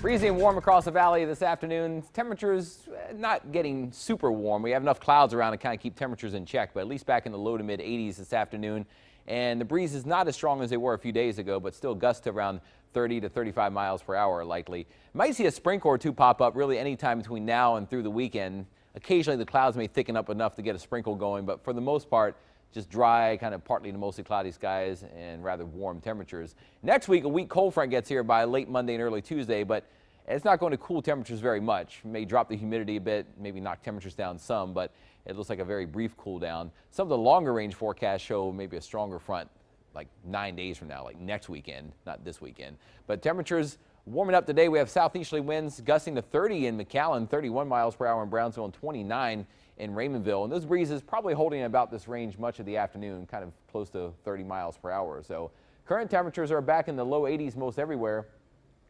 Breezy and warm across the valley this afternoon. Temperatures not getting super warm. We have enough clouds around to kind of keep temperatures in check, but at least back in the low to mid 80s this afternoon. And the breeze is not as strong as they were a few days ago, but still gusts around 30 to 35 miles per hour likely. Might see a sprinkle or two pop up really anytime between now and through the weekend. Occasionally the clouds may thicken up enough to get a sprinkle going, but for the most part, just dry, kind of partly to mostly cloudy skies and rather warm temperatures. Next week, a weak cold front gets here by late Monday and early Tuesday, but it's not going to cool temperatures very much. May drop the humidity a bit, maybe knock temperatures down some, but it looks like a very brief cool down. Some of the longer range forecasts show maybe a stronger front like 9 days from now, like next weekend, not this weekend. But temperatures warming up today. We have southeasterly winds gusting to 30 in McAllen, 31 miles per hour in Brownsville, and 29 in Raymondville. And those breezes probably holding about this range much of the afternoon, kind of close to 30 miles per hour. So current temperatures are back in the low 80s most everywhere.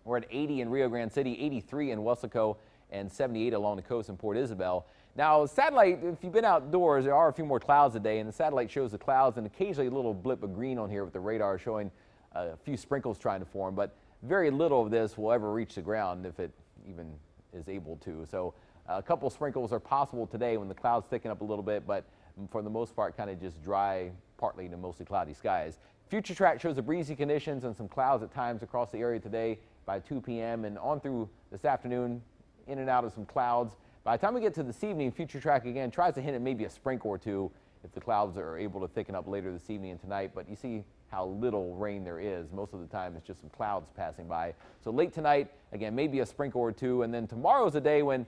We're at 80 in Rio Grande City, 83 in Weslaco, and 78 along the coast in Port Isabel. Now, satellite, if you've been outdoors, there are a few more clouds today, and the satellite shows the clouds and occasionally a little blip of green on here with the radar showing a few sprinkles trying to form, but very little of this will ever reach the ground if it even is able to. So a couple sprinkles are possible today when the clouds thicken up a little bit, but for the most part, kind of just dry, partly to mostly cloudy skies. Future track shows the breezy conditions and some clouds at times across the area today by 2 p.m. and on through this afternoon, in and out of some clouds. By the time we get to this evening, Future Track again tries to hint at maybe a sprinkle or two if the clouds are able to thicken up later this evening and tonight, but you see how little rain there is. Most of the time it's just some clouds passing by. So late tonight, again, maybe a sprinkle or two, and then tomorrow's a day when,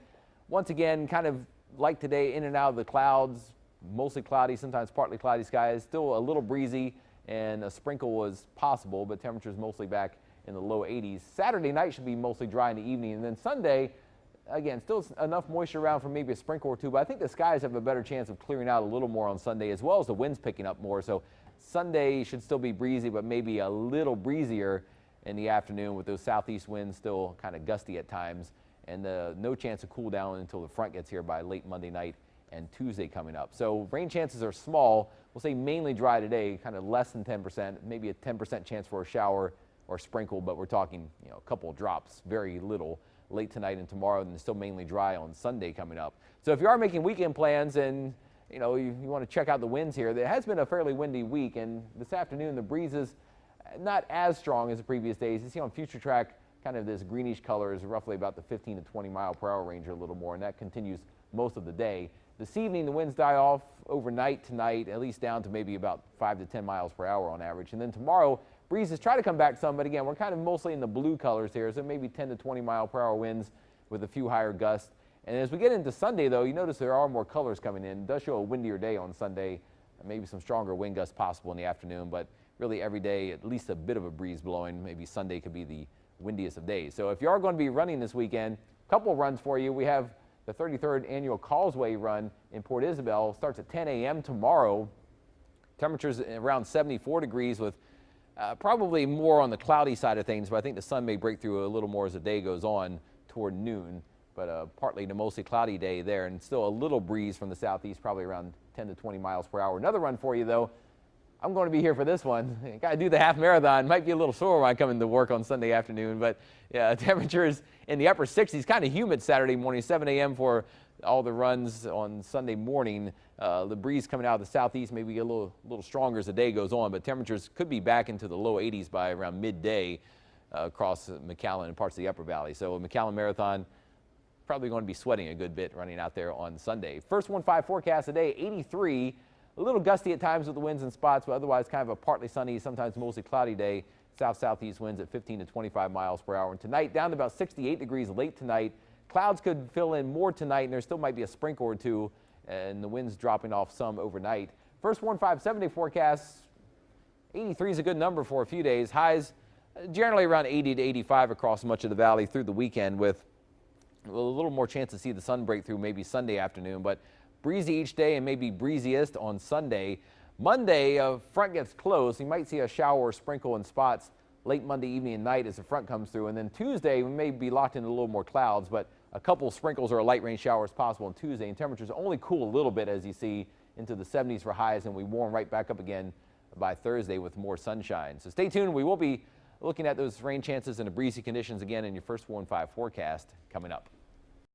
once again, kind of like today, in and out of the clouds, mostly cloudy, sometimes partly cloudy skies, still a little breezy, and a sprinkle was possible, but temperatures mostly back in the low 80s. Saturday night should be mostly dry in the evening, and then Sunday, again, still enough moisture around for maybe a sprinkle or two, but I think the skies have a better chance of clearing out a little more on Sunday, as well as the winds picking up more. So Sunday should still be breezy, but maybe a little breezier in the afternoon with those southeast winds still kind of gusty at times, and no chance of cool down until the front gets here by late Monday night and Tuesday coming up. So rain chances are small. We'll say mainly dry today, kind of less than 10%, maybe a 10% chance for a shower or sprinkle, but we're talking, a couple of drops, very little late tonight and tomorrow, and still mainly dry on Sunday coming up. So if you are making weekend plans and you want to check out the winds here, there has been a fairly windy week, and this afternoon the breeze is not as strong as the previous days. You see on Future Track kind of this greenish color is roughly about the 15 to 20 mile per hour range or a little more, and that continues most of the day. This evening the winds die off overnight tonight, at least down to maybe about 5 to 10 miles per hour on average, and then tomorrow breezes try to come back some, but again, we're kind of mostly in the blue colors here, so maybe 10 to 20 mile per hour winds with a few higher gusts. And as we get into Sunday, though, you notice there are more colors coming in. It does show a windier day on Sunday, maybe some stronger wind gusts possible in the afternoon, but really every day at least a bit of a breeze blowing. Maybe Sunday could be the windiest of days. So if you are going to be running this weekend, a couple of runs for you. We have the 33rd annual Causeway Run in Port Isabel. Starts at 10 a.m. tomorrow. Temperatures around 74 degrees with probably more on the cloudy side of things, but I think the sun may break through a little more as the day goes on toward noon, but partly to mostly cloudy day there, and still a little breeze from the southeast, probably around 10 to 20 miles per hour. Another run for you, though. I'm going to be here for this one. Got to do the half marathon. Might be a little sore when I come into work on Sunday afternoon, but yeah, temperatures in the upper 60s, kind of humid Saturday morning, 7 a.m. for all the runs on Sunday morning. The breeze coming out of the southeast may be a little stronger as the day goes on, but temperatures could be back into the low 80s by around midday across McAllen and parts of the upper valley. So McAllen Marathon, probably going to be sweating a good bit running out there on Sunday. First 1-5 forecast today, 83. A little gusty at times with the winds in spots, but otherwise kind of a partly sunny, sometimes mostly cloudy day. South-southeast winds at 15 to 25 miles per hour. And tonight down to about 68 degrees late tonight. Clouds could fill in more tonight, and there still might be a sprinkle or two, and the winds dropping off some overnight. First 1-5 7-day forecast, 83 is a good number for a few days. Highs generally around 80 to 85 across much of the valley through the weekend, with a little more chance to see the sun break through maybe Sunday afternoon, but breezy each day and maybe breeziest on Sunday. Monday, a front gets close. You might see a shower or sprinkle in spots late Monday evening and night as the front comes through. And then Tuesday, we may be locked into a little more clouds, but a couple sprinkles or a light rain shower is possible on Tuesday. And temperatures only cool a little bit, as you see, into the 70s for highs, and we warm right back up again by Thursday with more sunshine. So stay tuned. We will be looking at those rain chances and the breezy conditions again in your first 4 and 5 forecast coming up.